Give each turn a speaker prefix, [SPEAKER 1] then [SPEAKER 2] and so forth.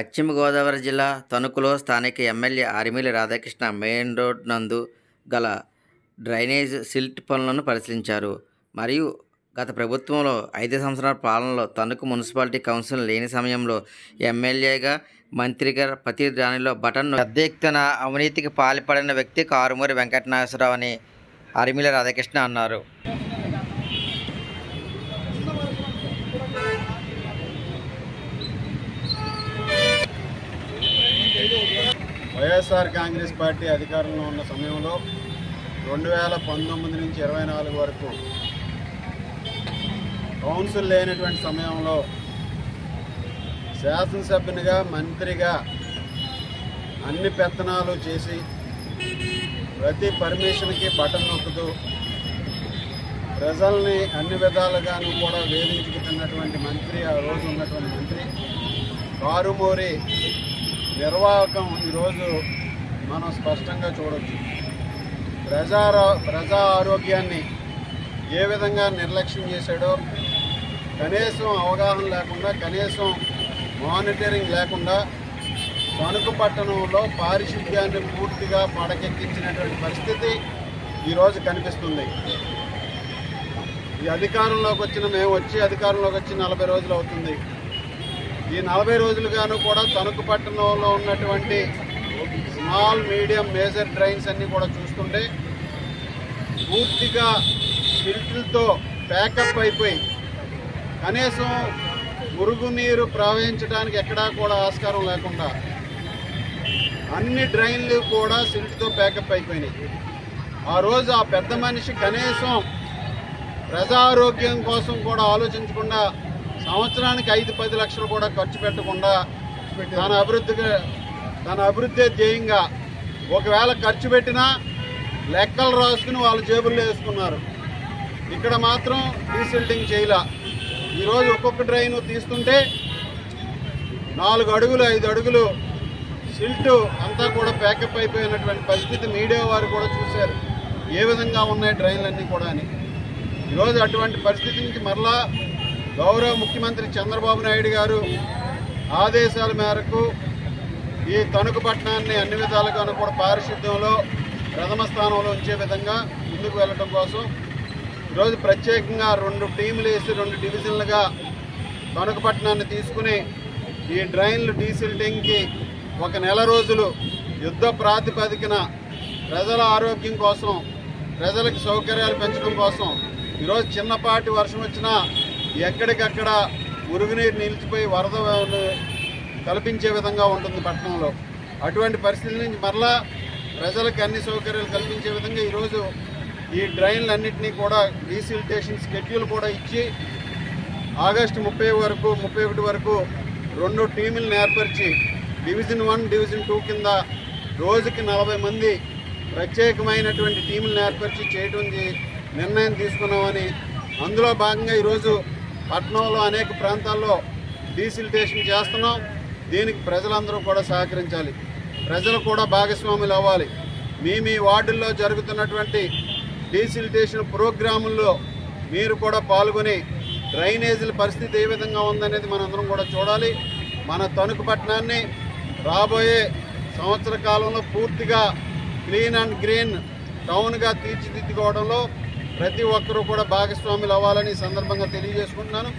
[SPEAKER 1] పశ్చిమ గోదావరి జిల్లా తణుకులో స్థానిక MLA Armilli Radhakrishna main road నందు గల డ్రైనేజ్ సిల్ట్ పనులను పరిశీలించారు. మరియు గత ప్రభుత్వంలో 5 సంవత్సరాల పాలనలో తణుకు మున్సిపాలిటీ కౌన్సిల్ లేని సమయంలో ఎమ్మెల్యేగా, మంత్రిగా ప్రతి దానిలో బటన్ పెద్ద ఎత్తున అవినీతికి పాల్పడిన వ్యక్తి కారుమూరి వెంకటనాగేశ్వరరావు అని ఆర్మిల్లి రాధాకృష్ణ అన్నారు.
[SPEAKER 2] వైఎస్ఆర్ కాంగ్రెస్ పార్టీ అధికారంలో ఉన్న సమయంలో 2019 నుంచి 24 వరకు కౌన్సిల్ లేనటువంటి సమయంలో శాసనసభ్యునిగా, మంత్రిగా అన్ని పెత్తనాలు చేసి ప్రతి పర్మిషన్కి బటన్ నొక్కుతూ ప్రజల్ని అన్ని విధాలుగాను కూడా వేధించుకుంటున్నటువంటి మంత్రి, ఆ రోజు ఉన్నటువంటి మంత్రి కారుమూరి నిర్వాహకం ఈరోజు మనం స్పష్టంగా చూడవచ్చు. ప్రజా ఆరోగ్యాన్ని ఏ విధంగా నిర్లక్ష్యం చేశాడో, కనీసం అవగాహన లేకుండా, కనీసం మానిటరింగ్ లేకుండా తణుకు పట్టణంలో పారిశుద్ధ్యాన్ని పూర్తిగా పడకెక్కించినటువంటి పరిస్థితి ఈరోజు కనిపిస్తుంది. ఈ మేము వచ్చి అధికారంలోకి వచ్చి 40 రోజులు అవుతుంది. ఈ 40 రోజులుగాను కూడా తణుకు పట్టణంలో ఉన్నటువంటి స్మాల్, మీడియం, మేజర్ డ్రైన్స్ అన్నీ కూడా చూస్తుంటే పూర్తిగా సిల్ట్లతో ప్యాకప్ అయిపోయి కనీసం మురుగునీరు ప్రవహించడానికి ఎక్కడా కూడా ఆస్కారం లేకుండా అన్ని డ్రైన్లు కూడా సిల్ట్తో ప్యాకప్ అయిపోయినాయి. ఆ రోజు ఆ పెద్ద మనిషి కనీసం ప్రజారోగ్యం కోసం కూడా ఆలోచించకుండా సంవత్సరానికి 5-10 లక్షలు కూడా ఖర్చు పెట్టకుండా తన అభివృద్ధి ధ్యేయంగా ఒకవేళ ఖర్చు పెట్టినా లెక్కలు రాసుకుని వాళ్ళ జేబుల్లో వేసుకున్నారు. ఇక్కడ మాత్రం డీసిల్టింగ్ చేయలా. ఈరోజు ఒక్కొక్క డ్రైన్ తీస్తుంటే 4 అడుగులు 5 అడుగులు సిల్ట్ అంతా కూడా ప్యాకప్ అయిపోయినటువంటి పరిస్థితి మీడియా వారు కూడా చూశారు, ఏ విధంగా ఉన్నాయి డ్రైన్లన్నీ కూడా అని. ఈరోజు అటువంటి పరిస్థితి నుంచి మరలా గౌరవ ముఖ్యమంత్రి చంద్రబాబు నాయుడు గారు ఆదేశాల మేరకు ఈ తణుకు పట్టణాన్ని అన్ని విధాలుగాను కూడా పారిశుద్ధ్యంలో ప్రథమ స్థానంలో ఉంచే విధంగా ముందుకు వెళ్ళడం కోసం ఈరోజు ప్రత్యేకంగా 2 టీములు వేసి 2 డివిజన్లుగా తణుకు పట్టణాన్ని తీసుకుని ఈ డ్రైన్లు డీసిల్టింగ్కి 1 నెల రోజులు యుద్ధ ప్రాతిపదికన ప్రజల ఆరోగ్యం కోసం, ప్రజలకు సౌకర్యాలు పెంచడం కోసం ఈరోజు చిన్నపాటి వర్షం వచ్చినా ఎక్కడికక్కడ మురుగునీరు నిలిచిపోయి వరద కల్పించే విధంగా ఉంటుంది పట్టణంలో. అటువంటి పరిస్థితి నుంచి మరలా ప్రజలకు అన్ని సౌకర్యాలు కల్పించే విధంగా ఈరోజు ఈ డ్రైన్లన్నింటినీ కూడా డీసిల్టేషన్ స్కెడ్యూల్ కూడా ఇచ్చి ఆగస్టు 31 వరకు 2 టీములను ఏర్పరిచి డివిజన్ 1, డివిజన్ 2 కింద రోజుకి 40 మంది ప్రత్యేకమైనటువంటి టీములను ఏర్పరిచి చేయడం నిర్ణయం తీసుకున్నామని, అందులో భాగంగా ఈరోజు పట్టణంలో అనేక ప్రాంతాల్లో డీసిల్టేషన్ చేస్తున్నాం. దీనికి ప్రజలందరూ కూడా సహకరించాలి, ప్రజలు కూడా భాగస్వాములు అవ్వాలి. మీ వార్డుల్లో జరుగుతున్నటువంటి డీసిల్టేషన్ ప్రోగ్రాముల్లో మీరు కూడా పాల్గొని డ్రైనేజీల పరిస్థితి ఏ విధంగా ఉందనేది మనందరం కూడా చూడాలి. మన తణుకు పట్టణాన్ని రాబోయే సంవత్సర కాలంలో పూర్తిగా క్లీన్ అండ్ గ్రీన్ టౌన్గా తీర్చిదిద్దుకోవడంలో ప్రతి ఒక్కరూ కూడా భాగస్వాములు అవ్వాలని సందర్భంగా తెలియజేసుకుంటున్నాను.